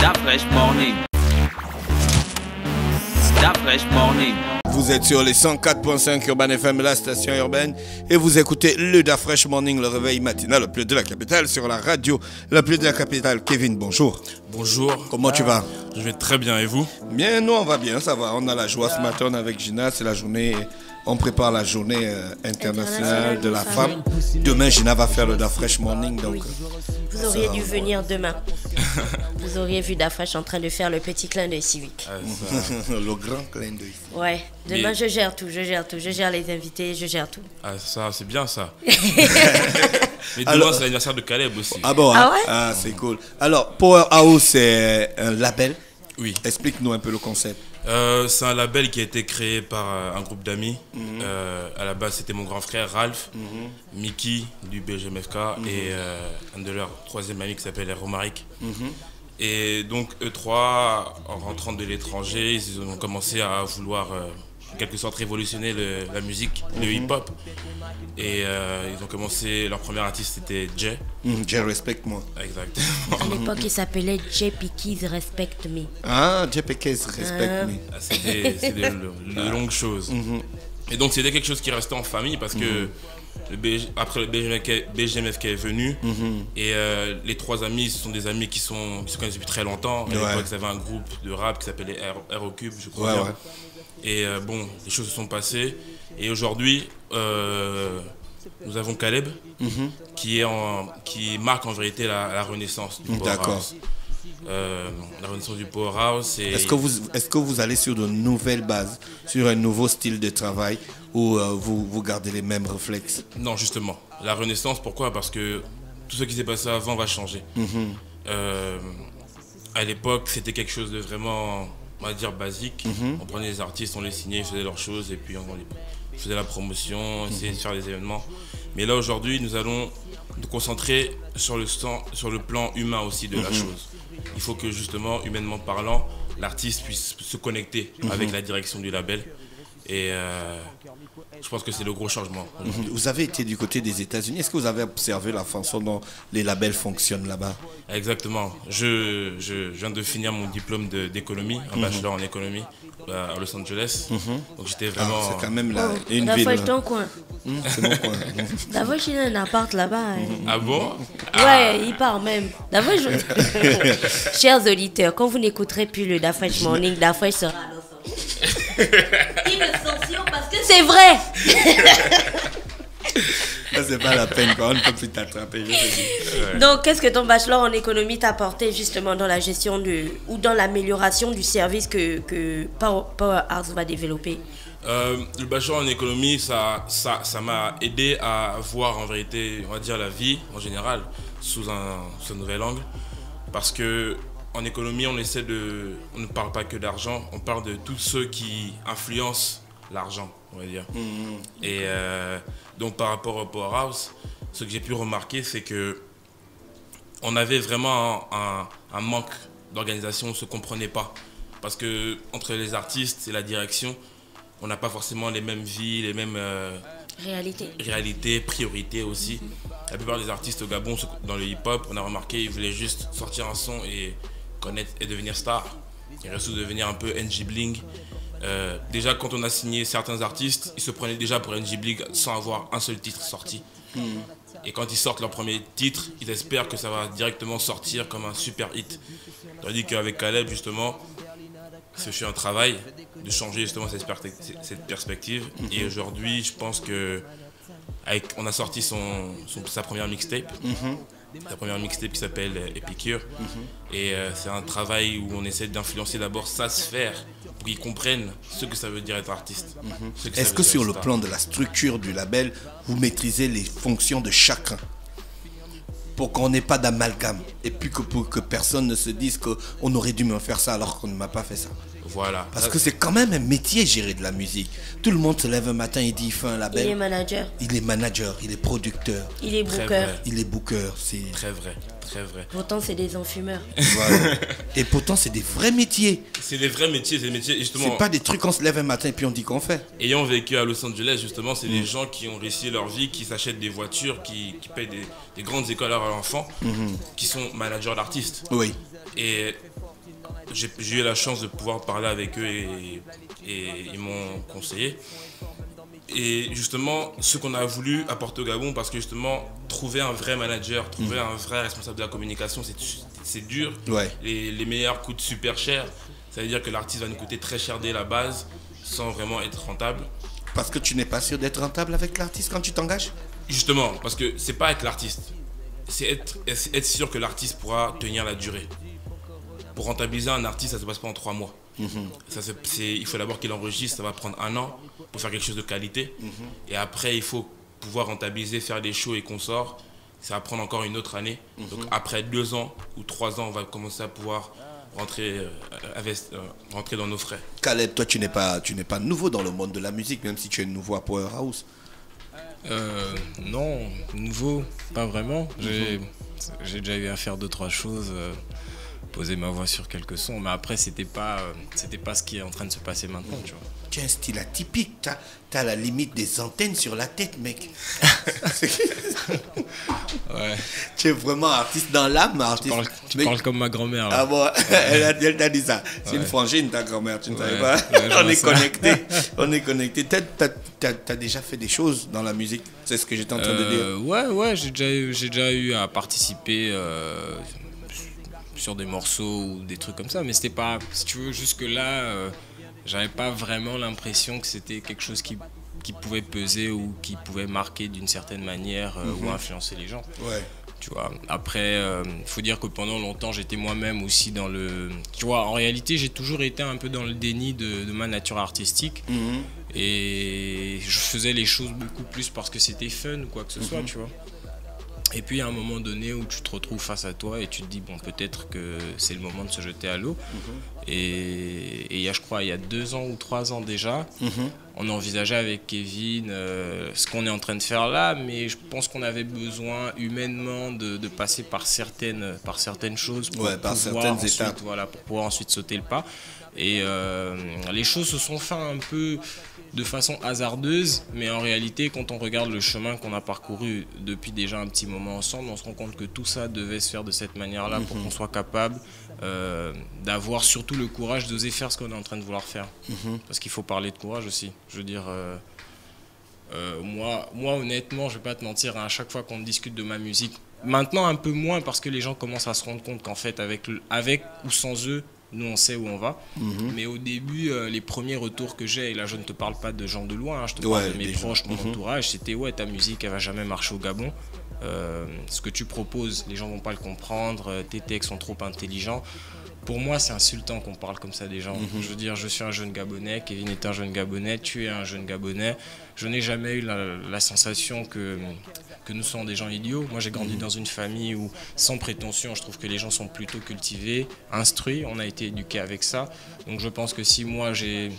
Fresh Morning. Fresh Morning. Vous êtes sur les 104.5 Urban FM, la station urbaine, et vous écoutez le Da Fresh Morning, le réveil matinal le plus de la capitale, sur la radio la plus de la capitale. Kevin, bonjour. Bonjour. Comment tu vas? Je vais très bien, et vous? Bien, nous on va bien, ça va. On a la joie ce matin avec Gina, c'est la journée, on prépare la journée internationale de la femme. Demain, Gina va faire le Da Fresh Morning, donc... Vous auriez dû venir demain. Vous auriez vu Da Fresh en train de faire le petit clin d'œil civique. Le grand clin d'œil. Ouais, demain je gère tout, je gère les invités, je gère tout. Ah, ça, c'est bien ça. Mais demain, c'est l'anniversaire de Caleb aussi. Ah bon, Ah ouais? Ah, c'est cool. Alors, Powerhouse, c'est un label. Oui. Explique-nous un peu le concept. C'est un label qui a été créé par un groupe d'amis. À la base, c'était mon grand frère Ralph, Mickey du BGMFK et un de leurs troisième amis qui s'appelle Romaric. Et donc, eux trois, en rentrant de l'étranger, ils ont commencé à vouloir, en quelque sorte, révolutionner la musique, le hip-hop. Et ils ont commencé, leur premier artiste c'était Jay. Jay Respect-moi. Exactement. À l'époque, il s'appelait Jay Pickies Respect Me. Ah, Jay Pickies Respect Me. C'est de longues choses. Et donc c'était quelque chose qui restait en famille parce que après le BGMFK est venu et les trois amis, ce sont des amis qui se connaissent depuis très longtemps. À l'époque, ils avaient un groupe de rap qui s'appelait Aero Cube, je crois bien. Et bon, les choses se sont passées. Et aujourd'hui, nous avons Caleb qui marque en vérité la renaissance du Powerhouse. La renaissance du Powerhouse. Est-ce que vous allez sur de nouvelles bases, sur un nouveau style de travail ou vous gardez les mêmes réflexes? Non, justement. La renaissance, pourquoi? Parce que tout ce qui s'est passé avant va changer. À l'époque, c'était quelque chose de vraiment, on va dire, basique. On prenait les artistes, on les signait, ils faisaient leurs choses et puis on faisait la promotion, essayer de faire des événements. Mais là, aujourd'hui, nous allons nous concentrer sur le plan humain aussi de la chose. Il faut que, justement, humainement parlant, l'artiste puisse se connecter avec la direction du label. Et je pense que c'est le gros changement. Vous avez été du côté des États-Unis. Est-ce que vous avez observé la façon dont les labels fonctionnent là-bas? Exactement. Je viens de finir mon diplôme d'économie, un bachelor en économie à Los Angeles. Donc j'étais vraiment... c'est quand même une La ville. fois, je ton coin. C'est mon coin. La fois, j'ai un appart là-bas. Ah bon? Ouais, il part même. La fois, Chers auditeurs, quand vous n'écouterez plus le Da Fresh Morning, Da Fresh sera à Los Angeles. Il me censure parce que c'est vrai. Ça, c'est pas la peine, quand on ne peut plus t'attraper, je te dis. Donc, qu'est-ce que ton bachelor en économie t'a apporté justement dans la gestion ou dans l'amélioration du service que Powerhouse va développer? Le bachelor en économie, ça m'a aidé à voir en vérité, on va dire, la vie en général sous un nouvel angle. Parce que en économie, on ne parle pas que d'argent, on parle de tous ceux qui influencent l'argent, on va dire. Et donc par rapport au Powerhouse, ce que j'ai pu remarquer, c'est que on avait vraiment un manque d'organisation, on ne se comprenait pas. Parce que entre les artistes et la direction, on n'a pas forcément les mêmes vies, les mêmes réalités, priorités aussi. La plupart des artistes au Gabon, dans le hip-hop, on a remarqué, ils voulaient juste sortir un son et connaître et devenir star. Ils restent devenir un peu NG Bling. Déjà, quand on a signé certains artistes, ils se prenaient déjà pour NG Bling sans avoir un seul titre sorti. Et quand ils sortent leur premier titre, ils espèrent que ça va directement sortir comme un super hit. Tandis qu'avec Caleb, justement, c'est un travail de changer justement cette perspective. Et aujourd'hui, je pense que on a sorti sa première mixtape. La première mixtape qui s'appelle Epicure. Et c'est un travail où on essaie d'influencer d'abord sa sphère pour qu'ils comprennent ce que ça veut dire être artiste. Est-ce que sur le plan de la structure du label, vous maîtrisez les fonctions de chacun pour qu'on n'ait pas d'amalgame et puis pour que personne ne se dise qu'on aurait dû me faire ça alors qu'on ne m'a pas fait ça? Voilà. Parce que c'est quand même un métier, gérer de la musique. Tout le monde se lève un matin et dit il fait un label. Il est manager. Il est manager, il est producteur. Il est booker. Il est booker. C'est très vrai, très vrai. Pourtant, c'est des enfumeurs. Voilà. Et pourtant, c'est des vrais métiers. C'est des vrais métiers, justement. C'est pas des trucs qu'on se lève un matin et puis on dit qu'on fait. Ayant vécu à Los Angeles, justement, c'est des gens qui ont réussi leur vie, qui s'achètent des voitures, qui payent des grandes écoles à leurs enfants, qui sont managers d'artistes. Oui. Et j'ai eu la chance de pouvoir parler avec eux et ils m'ont conseillé. Et justement, ce qu'on a voulu apporter au Gabon, parce que justement, trouver un vrai manager, trouver un vrai responsable de la communication, c'est dur. Ouais. Les meilleurs coûtent super cher. Ça veut dire que l'artiste va nous coûter très cher dès la base, sans vraiment être rentable. Parce que tu n'es pas sûr d'être rentable avec l'artiste quand tu t'engages? Justement, parce que c'est pas avec l'artiste. C'est être sûr que l'artiste pourra tenir la durée. Pour rentabiliser un artiste, ça se passe pas en 3 mois. Il faut d'abord qu'il enregistre, ça va prendre 1 an pour faire quelque chose de qualité. Et après, il faut pouvoir rentabiliser, faire des shows et consorts. Ça va prendre encore une autre année. Donc après 2 ans ou 3 ans, on va commencer à pouvoir rentrer dans nos frais. Caleb, toi tu n'es pas nouveau dans le monde de la musique, même si tu es nouveau à Powerhouse. Non, nouveau, pas vraiment. J'ai déjà eu à faire 2-3 choses, poser ma voix sur quelques sons, mais après c'était pas ce qui est en train de se passer maintenant, tu vois. Tu as un style atypique, t'as la limite des antennes sur la tête, mec. Ouais. Tu es vraiment artiste dans l'âme, artiste. Tu parles comme ma grand-mère là. Ah bon, elle t'a dit ça. C'est une frangine, ta grand-mère, tu ne savais pas. On est connectés. On est connectés. T'as déjà fait des choses dans la musique, c'est ce que j'étais en train de dire. Ouais, j'ai déjà eu à participer sur des morceaux ou des trucs comme ça, mais c'était pas, si tu veux, jusque-là, j'avais pas vraiment l'impression que c'était quelque chose qui pouvait peser ou qui pouvait marquer d'une certaine manière ou influencer les gens. Ouais. Tu vois. Après, faut dire que pendant longtemps, j'étais moi-même aussi dans le... Tu vois, en réalité, j'ai toujours été un peu dans le déni de ma nature artistique. Et je faisais les choses beaucoup plus parce que c'était fun ou quoi que ce soit, tu vois. Et puis, à un moment donné où tu te retrouves face à toi et tu te dis, bon, peut-être que c'est le moment de se jeter à l'eau. Et il y a, je crois, il y a 2 ans ou 3 ans déjà, on envisageait avec Kevin ce qu'on est en train de faire là, mais je pense qu'on avait besoin humainement de passer par certaines choses pour pouvoir ensuite sauter le pas. Et les choses se sont faites un peu de façon hasardeuse, mais en réalité, quand on regarde le chemin qu'on a parcouru depuis déjà un petit moment ensemble, on se rend compte que tout ça devait se faire de cette manière-là pour qu'on soit capable d'avoir surtout le courage d'oser faire ce qu'on est en train de vouloir faire. Parce qu'il faut parler de courage aussi. Je veux dire, moi honnêtement, je vais pas te mentir, à chaque fois qu'on discute de ma musique, maintenant un peu moins parce que les gens commencent à se rendre compte qu'en fait, avec ou sans eux, nous on sait où on va. Mais au début, les premiers retours que j'ai, et là je ne te parle pas de gens de loin, je te parle de mes proches, mon entourage, c'était ouais, ta musique elle va jamais marcher au Gabon. Ce que tu proposes, les gens vont pas le comprendre, tes textes sont trop intelligents. Pour moi, c'est insultant qu'on parle comme ça des gens. Je veux dire, je suis un jeune Gabonais, Kevin est un jeune Gabonais, tu es un jeune Gabonais. Je n'ai jamais eu la sensation que nous sommes des gens idiots. Moi, j'ai grandi dans une famille où, sans prétention, je trouve que les gens sont plutôt cultivés, instruits. On a été éduqués avec ça. Donc, je pense que si moi, j'ai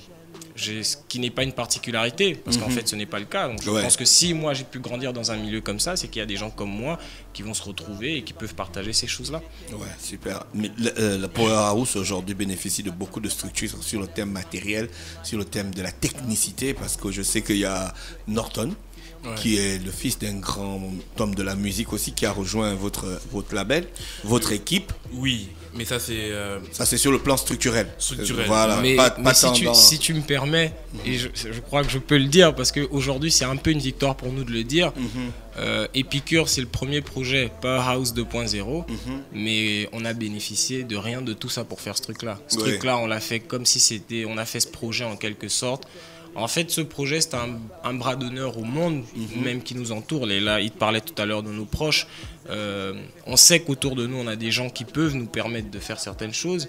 ce qui n'est pas une particularité, parce qu'en fait ce n'est pas le cas. Donc je pense que si moi j'ai pu grandir dans un milieu comme ça, c'est qu'il y a des gens comme moi qui vont se retrouver et qui peuvent partager ces choses-là. Ouais, super. Mais la Powerhouse aujourd'hui bénéficie de beaucoup de structures sur le thème matériel, sur le thème de la technicité, parce que je sais qu'il y a Norton, qui est le fils d'un grand homme de la musique aussi, qui a rejoint votre label, votre équipe. Oui, mais ça c'est... Ça c'est sur le plan structurel. Voilà. Mais si tu me permets, et je crois que je peux le dire, parce qu'aujourd'hui c'est un peu une victoire pour nous de le dire, Epicure c'est le premier projet Powerhouse 2.0, mais on a bénéficié de rien de tout ça pour faire ce truc-là. Ce truc-là, on l'a fait comme si on a fait ce projet en quelque sorte. En fait, ce projet, c'est un bras d'honneur au monde, même qui nous entoure. Et là, il te parlait tout à l'heure de nos proches. On sait qu'autour de nous, on a des gens qui peuvent nous permettre de faire certaines choses,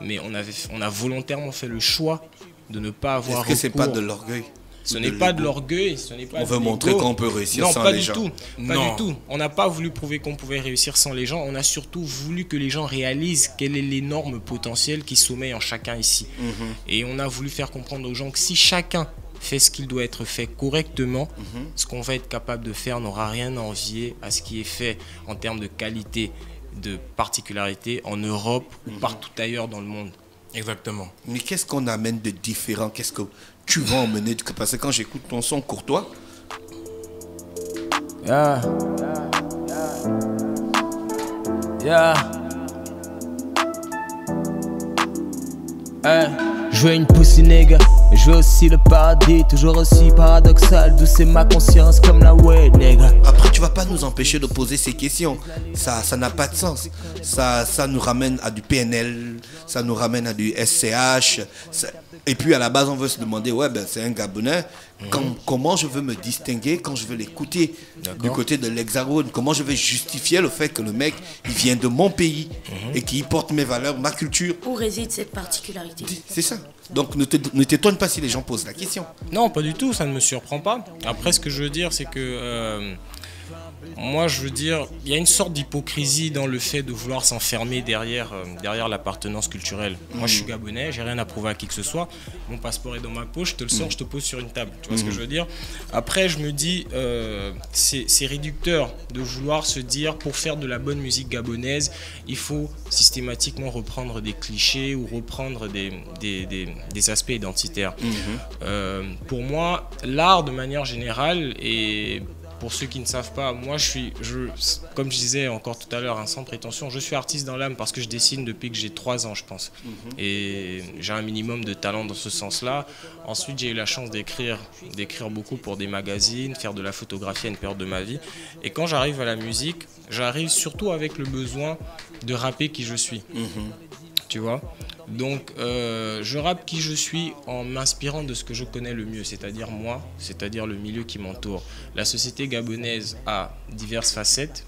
mais on a volontairement fait le choix de ne pas avoir recours. Est-ce que c'est pas de l'orgueil? Ce n'est pas de l'orgueil, ce n'est pas on veut montrer qu'on peut réussir sans les gens. Pas du tout. On n'a pas voulu prouver qu'on pouvait réussir sans les gens. On a surtout voulu que les gens réalisent quel est l'énorme potentiel qui sommeille en chacun ici. Et on a voulu faire comprendre aux gens que si chacun fait ce qu'il doit être fait correctement, ce qu'on va être capable de faire n'aura rien à envier à ce qui est fait en termes de qualité, de particularité en Europe ou partout ailleurs dans le monde. Exactement. Mais qu'est-ce qu'on amène de différent? Qu'est-ce que tu vas emmener? Parce que quand j'écoute ton son Courtois, Yeah. Je veux une pussy nigga, mais je veux aussi le paradis, toujours aussi paradoxal, d'où c'est ma conscience comme la way nigga. Après, tu vas pas nous empêcher de poser ces questions. Ça n'a pas de sens. Ça nous ramène à du PNL, ça nous ramène à du SCH. Et puis à la base, on veut se demander, ouais, ben c'est un Gabonais. Comment je veux me distinguer quand je veux l'écouter du côté de l'Hexagone? Comment je vais justifier le fait que le mec, il vient de mon pays et qu'il porte mes valeurs, ma culture? Où réside cette particularité? C'est ça. Donc ne t'étonne pas si les gens posent la question. Non, pas du tout, ça ne me surprend pas. Après, ce que je veux dire, c'est que moi, je veux dire, il y a une sorte d'hypocrisie dans le fait de vouloir s'enfermer derrière l'appartenance culturelle. Moi, je suis gabonais, j'ai rien à prouver à qui que ce soit. Mon passeport est dans ma poche, je te le sors, je te pose sur une table. Tu vois ce que je veux dire? Après, je me dis, c'est réducteur de vouloir se dire, pour faire de la bonne musique gabonaise, il faut systématiquement reprendre des clichés ou reprendre des aspects identitaires. Pour moi, l'art, de manière générale, et pour ceux qui ne savent pas, moi comme je disais encore tout à l'heure, sans prétention, je suis artiste dans l'âme parce que je dessine depuis que j'ai 3 ans, je pense. Et j'ai un minimum de talent dans ce sens-là. Ensuite, j'ai eu la chance d'écrire beaucoup pour des magazines, faire de la photographie à une période de ma vie. Et quand j'arrive à la musique, j'arrive surtout avec le besoin de rapper qui je suis. Tu vois? Donc je rappe qui je suis en m'inspirant de ce que je connais le mieux, c'est-à-dire moi, c'est-à-dire le milieu qui m'entoure. La société gabonaise a diverses facettes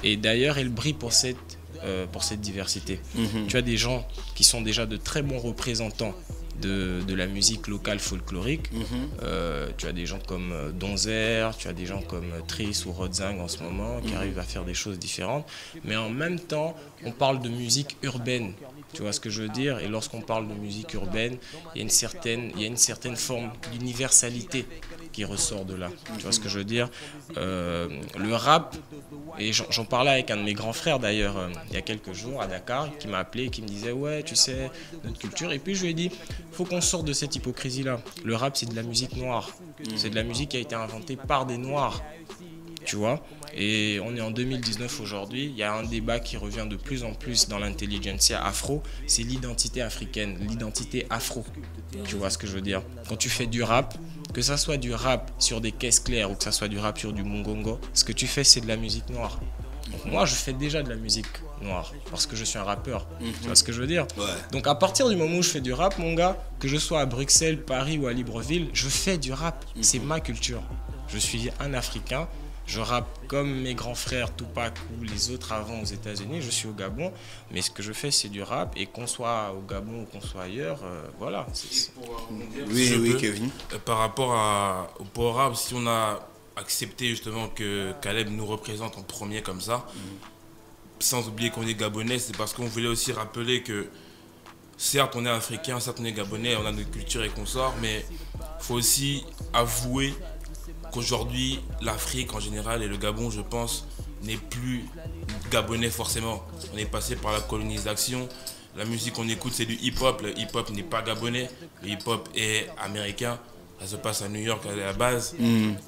et d'ailleurs elle brille pour cette diversité. Tu as des gens qui sont déjà de très bons représentants de la musique locale folklorique. Tu as des gens comme Donzer, tu as des gens comme Triss ou Rodzang en ce moment qui arrivent à faire des choses différentes. Mais en même temps, on parle de musique urbaine. Tu vois ce que je veux dire? Et lorsqu'on parle de musique urbaine, il y a une certaine forme d'universalité qui ressort de là. Tu vois ce que je veux dire? Le rap, et j'en parlais avec un de mes grands frères d'ailleurs il y a quelques jours à Dakar, qui m'a appelé et qui me disait ouais, tu sais, notre culture. Et puis je lui ai dit, il faut qu'on sorte de cette hypocrisie-là. Le rap, c'est de la musique noire. C'est de la musique qui a été inventée par des noirs. Tu vois? Et on est en 2019 aujourd'hui, il y a un débat qui revient de plus en plus dans l'intelligentsia afro, c'est l'identité africaine, l'identité afro. Tu vois ce que je veux dire? Quand tu fais du rap, que ça soit du rap sur des caisses claires ou que ça soit du rap sur du mongongo, ce que tu fais, c'est de la musique noire. Donc moi, je fais déjà de la musique noire parce que je suis un rappeur. Tu vois ce que je veux dire? Donc à partir du moment où je fais du rap, mon gars, que je sois à Bruxelles, Paris ou à Libreville, je fais du rap. C'est ma culture. Je suis un Africain. Je rappe comme mes grands frères Tupac ou les autres avant aux États-Unis. Je suis au Gabon, mais ce que je fais, c'est du rap. Et qu'on soit au Gabon ou qu'on soit ailleurs, voilà. Oui, Kevin. Par rapport au power rap, si on a accepté justement que Caleb nous représente en premier comme ça, sans oublier qu'on est Gabonais, c'est parce qu'on voulait aussi rappeler que certes on est africain, certes on est Gabonais, on a notre culture et consorts, mais il faut aussi avouer qu'aujourd'hui, l'Afrique en général et le Gabon, je pense, n'est plus gabonais forcément. On est passé par la colonisation. La musique qu'on écoute, c'est du hip-hop. Le hip-hop n'est pas gabonais. Le hip-hop est américain. Ça se passe à New York à la base.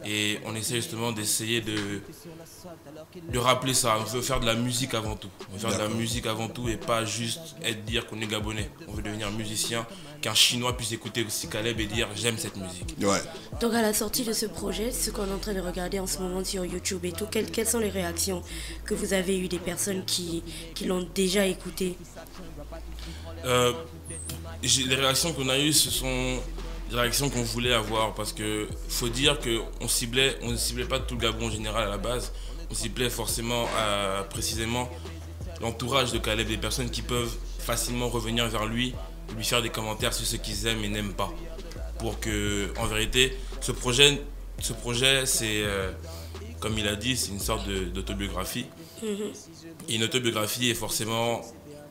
Et on essaie justement d'essayer de rappeler ça. On veut faire de la musique avant tout. On veut faire de la musique avant tout et pas juste dire qu'on est gabonais. On veut devenir musicien, qu'un Chinois puisse écouter aussi Caleb et dire j'aime cette musique. Ouais. Donc à la sortie de ce projet, ce qu'on est en train de regarder en ce moment sur YouTube et tout, quelles sont les réactions que vous avez eues des personnes qui l'ont déjà écouté? Les réactions qu'on a eues, ce sont des réactions qu'on voulait avoir parce que faut dire qu'on ne ciblait pas tout le Gabon en général à la base. On ciblait forcément précisément l'entourage de Caleb, des personnes qui peuvent facilement revenir vers lui faire des commentaires sur ce qu'ils aiment et n'aiment pas. Pour que, en vérité, ce projet c'est, comme il a dit, c'est une sorte d'autobiographie. Et une autobiographie est forcément,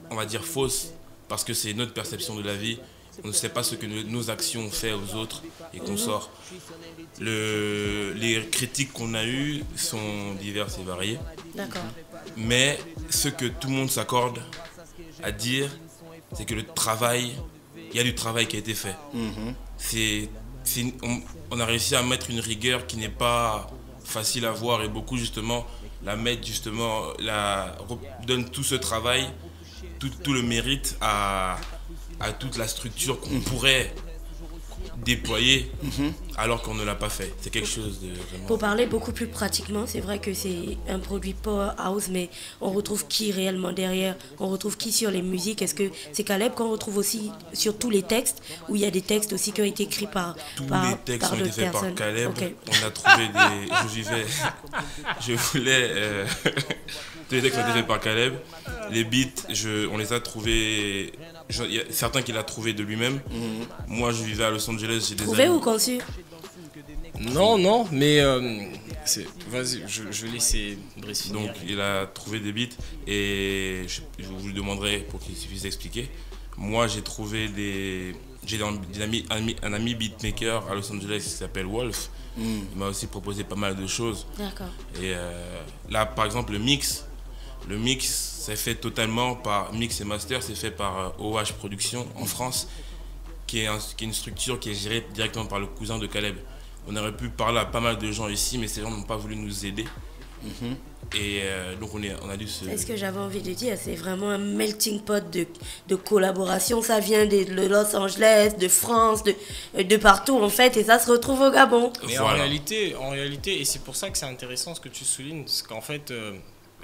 on va dire, fausse, parce que c'est notre perception de la vie. On ne sait pas ce que nos actions ont fait aux autres et qu'on sort. Les critiques qu'on a eues sont diverses et variées. D'accord. Mais ce que tout le monde s'accorde à dire, c'est que il y a du travail qui a été fait. On a réussi à mettre une rigueur qui n'est pas facile à voir et beaucoup justement donnent tout ce travail, tout le mérite à à toute la structure qu'on pourrait déployer alors qu'on ne l'a pas fait. C'est quelque chose de vraiment... Pour parler beaucoup plus pratiquement, c'est vrai que c'est un produit Powerhouse, mais on retrouve qui réellement derrière? On retrouve qui sur les musiques? Est-ce que c'est Caleb qu'on retrouve aussi sur tous les textes, ou il y a des textes aussi qui ont été écrits par Tous les textes ont été faits par Caleb. Okay. On a trouvé des... Je voulais... Tous les textes ont été faits par Caleb. Les beats, on les a trouvés... Il y a certains qu'il a trouvés de lui-même. Moi, je vivais à Los Angeles. J'ai des Trouvé amis. ou conçu? Non, mais vas-y, je vais laisser Brice finir. Donc, il a trouvé des beats et je vous le demanderai pour qu'il puisse expliquer. Moi, j'ai trouvé j'ai un ami beatmaker à Los Angeles qui s'appelle Wolf. Il m'a aussi proposé pas mal de choses. D'accord. Et là, par exemple, le mix, c'est fait totalement par Mix et Master, c'est fait par OH Productions en France, qui est une structure qui est gérée directement par le cousin de Caleb. On aurait pu parler à pas mal de gens ici, mais ces gens n'ont pas voulu nous aider. Et donc on a dû se... C'est ce que j'avais envie de dire, c'est vraiment un melting pot de collaboration. Ça vient de Los Angeles, de France, de partout en fait, et ça se retrouve au Gabon. Mais Voilà. en réalité, et c'est pour ça que c'est intéressant ce que tu soulignes, parce qu'en fait,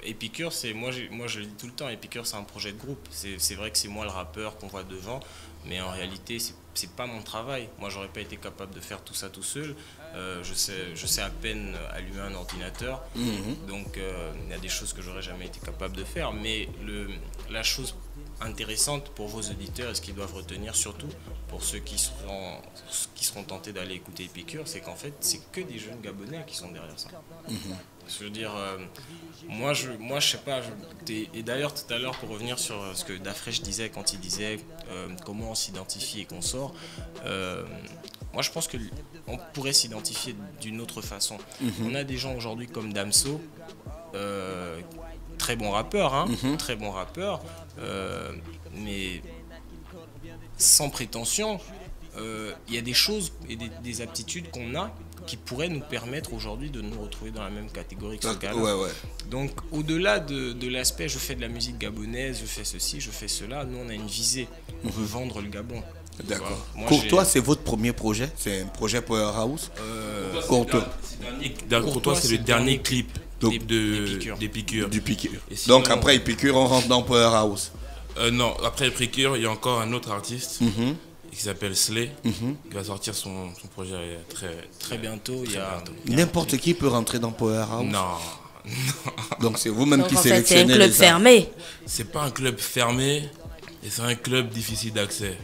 Epicure, moi je le dis tout le temps, Epicure c'est un projet de groupe. C'est vrai que c'est moi le rappeur qu'on voit devant, mais en réalité c'est pas mon travail. Moi j'aurais pas été capable de faire tout ça tout seul. Je sais à peine allumer un ordinateur, donc il y a des choses que j'aurais jamais été capable de faire. Mais la chose intéressante pour vos auditeurs et ce qu'ils doivent retenir, surtout pour ceux qui seront tentés d'aller écouter Epicure, c'est qu'en fait c'est que des jeunes Gabonais qui sont derrière ça. Je veux dire, moi je sais pas, et d'ailleurs tout à l'heure pour revenir sur ce que Dafresh disait quand il disait comment on s'identifie et qu'on sort, moi je pense qu'on pourrait s'identifier d'une autre façon. On a des gens aujourd'hui comme Damso, très bon rappeur, très bon rappeur, mais sans prétention, il y a des choses et des aptitudes qu'on a qui pourraient nous permettre aujourd'hui de nous retrouver dans la même catégorie que ce gars-là. Ouais. Donc au-delà de l'aspect je fais de la musique gabonaise, je fais ceci, je fais cela, nous on a une visée, on veut vendre le Gabon. D'accord. Moi, Courtois, c'est votre premier projet? C'est un projet Powerhouse? Courtois. Courtois, c'est le dernier clip d'Epicure. Du Piqûre. Et sinon- Donc après Epicure, on rentre dans Powerhouse. Non, après Epicure, il y a encore un autre artiste qui s'appelle Slay, qui va sortir son projet Très bientôt, il y a... N'importe qui peut rentrer dans Powerhouse. Non, Donc c'est vous-même Donc qui en fait c'est un sélectionnez club les fermé. c'est pas un club fermé et c'est un club difficile d'accès.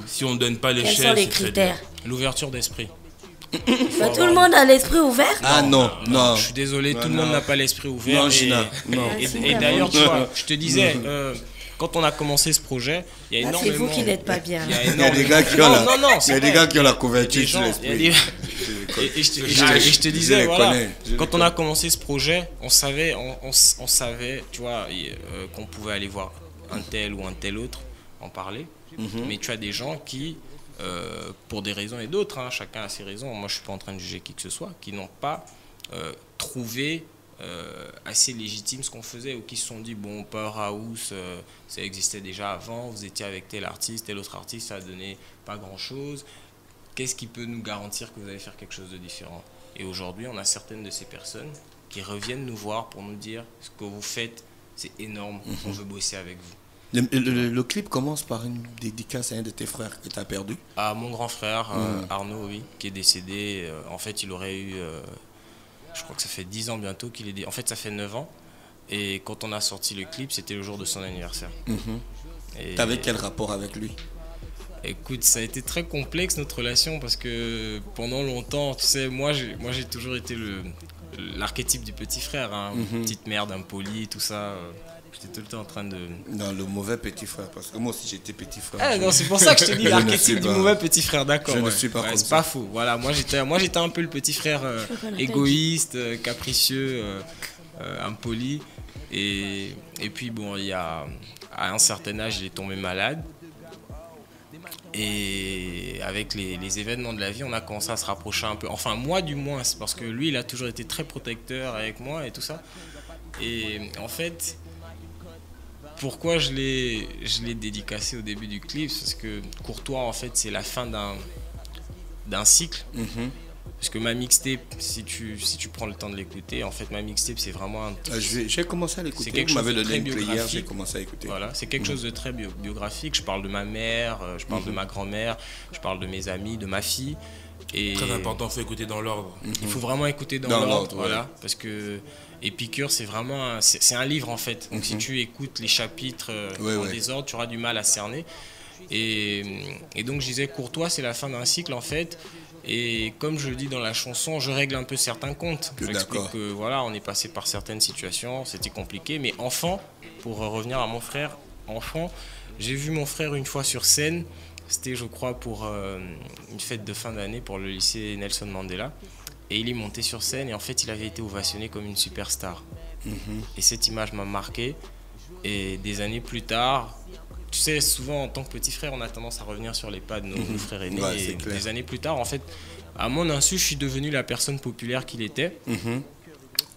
Si on ne donne pas Quels l'échelle, sont les c'est très critères? dur. L'ouverture d'esprit. Bah, tout le monde a l'esprit ouvert. Ah non. Je suis désolé, tout le monde n'a pas l'esprit ouvert. Non, et- Gina, non. Et d'ailleurs, tu vois, je te disais, quand on a commencé ce projet, il y a Ah, énormément... c'est vous qui n'êtes pas bien. Il y a Il y a des énormément- gars qui ont Non, la, non, non, il y a c'est des vrai. gars qui ont la Il y a couverture des sur gens- l'esprit. il y a des- Et je te disais, voilà, quand on a commencé ce projet, on savait, tu vois, qu'on pouvait aller voir un tel ou un tel autre en parler. Mais tu as des gens qui, pour des raisons et d'autres, chacun a ses raisons, moi je suis pas en train de juger qui que ce soit, qui n'ont pas trouvé assez légitime ce qu'on faisait, ou qui se sont dit bon, Powerhouse ça existait déjà avant, vous étiez avec tel artiste, tel autre artiste, ça a donné pas grand chose, qu'est-ce qui peut nous garantir que vous allez faire quelque chose de différent? Et aujourd'hui on a certaines de ces personnes qui reviennent nous voir pour nous dire ce que vous faites c'est énorme, on veut bosser avec vous. Le clip commence par une dédicace à un de tes frères que tu as perdu. À mon grand frère Arnaud, oui, qui est décédé. En fait, il aurait eu, je crois que ça fait 10 ans bientôt qu'il est décédé. En fait, ça fait 9 ans. Et quand on a sorti le clip, c'était le jour de son anniversaire. Tu avais quel rapport avec lui? Écoute, ça a été très complexe notre relation parce que pendant longtemps, tu sais, moi j'ai toujours été l'archétype du petit frère, petite merde impolie, tout ça. J'étais tout le temps en train de... Non, le mauvais petit frère, parce que moi aussi j'étais petit frère. Ah non, c'est pour ça que je te dis Je ne l'archétype suis du pas- mauvais petit frère, d'accord. Je ne ouais. suis pas Ouais, comme c'est ça. pas faux. Voilà, moi j'étais un peu le petit frère égoïste, capricieux, impoli. Et puis bon, à un certain âge, il est tombé malade. Et avec les événements de la vie, on a commencé à se rapprocher un peu. Enfin, moi du moins, c'est parce que lui, il a toujours été très protecteur avec moi et tout ça. Et en fait, pourquoi je l'ai dédicacé au début du clip, parce que Courtois, en fait, c'est la fin d'un cycle. Parce que ma mixtape, si tu prends le temps de l'écouter, en fait, ma mixtape, c'est vraiment j'ai commencé à l'écouter. Vous m'avez donné une clé hier, j'ai commencé à écouter. Voilà, c'est quelque chose de très biographique. Je parle de ma mère, je parle de ma grand-mère, je parle de mes amis, de ma fille. Et très important, il faut écouter dans l'ordre. Il faut vraiment écouter dans l'ordre, voilà. Parce que Épicure, c'est vraiment c'est un livre, en fait. Donc si tu écoutes les chapitres en désordre, tu auras du mal à cerner. Et donc je disais, Courtois, c'est la fin d'un cycle, en fait. Et comme je le dis dans la chanson, je règle un peu certains comptes. J'explique que voilà, on est passé par certaines situations, c'était compliqué. Mais enfant, pour revenir à mon frère, enfant, j'ai vu mon frère une fois sur scène. C'était, je crois, pour une fête de fin d'année pour le lycée Nelson Mandela. Et il est monté sur scène et en fait, il avait été ovationné comme une superstar. Et cette image m'a marqué. Et des années plus tard, tu sais, souvent en tant que petit frère, on a tendance à revenir sur les pas de nos frères aînés. Et des années plus tard, en fait, à mon insu, je suis devenu la personne populaire qu'il était.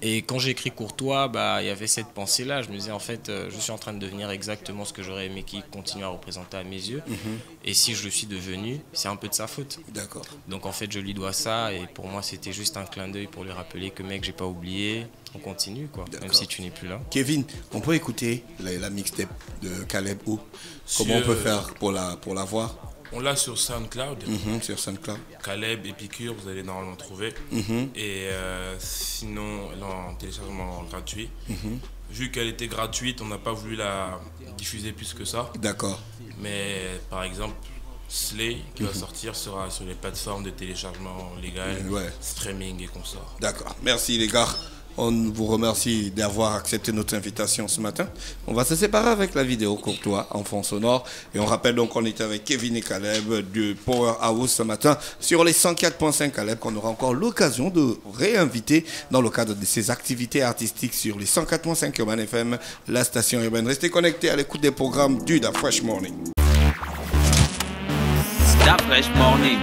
Et quand j'ai écrit Courtois, il y avait cette pensée-là. Je me disais, en fait, je suis en train de devenir exactement ce que j'aurais aimé qu'il continue à représenter à mes yeux. Et si je le suis devenu, c'est un peu de sa faute. D'accord. Donc en fait, je lui dois ça. Et pour moi, c'était juste un clin d'œil pour lui rappeler que, mec, j'ai pas oublié. On continue, quoi, même si tu n'es plus là. Kevin, on peut écouter la mixtape de Caleb où? Comment on peut faire pour la voir? On l'a sur SoundCloud. Sur SoundCloud. Caleb, Épicure, vous allez normalement trouver. Et sinon, elle est en téléchargement gratuit. Vu qu'elle était gratuite, on n'a pas voulu la diffuser plus que ça. D'accord. Mais par exemple, Slay, qui va sortir, sera sur les plateformes de téléchargement légal, streaming et consorts. D'accord. Merci les gars. On vous remercie d'avoir accepté notre invitation ce matin. On va se séparer avec la vidéo Courtois en fond sonore. Et on rappelle donc qu'on était avec Kevin et Caleb du Powerhouse ce matin sur les 104.5 Caleb, qu'on aura encore l'occasion de réinviter dans le cadre de ses activités artistiques sur les 104.5 Urban FM, la station urbaine. Restez connectés à l'écoute des programmes du Da Fresh Morning. Da Fresh Morning.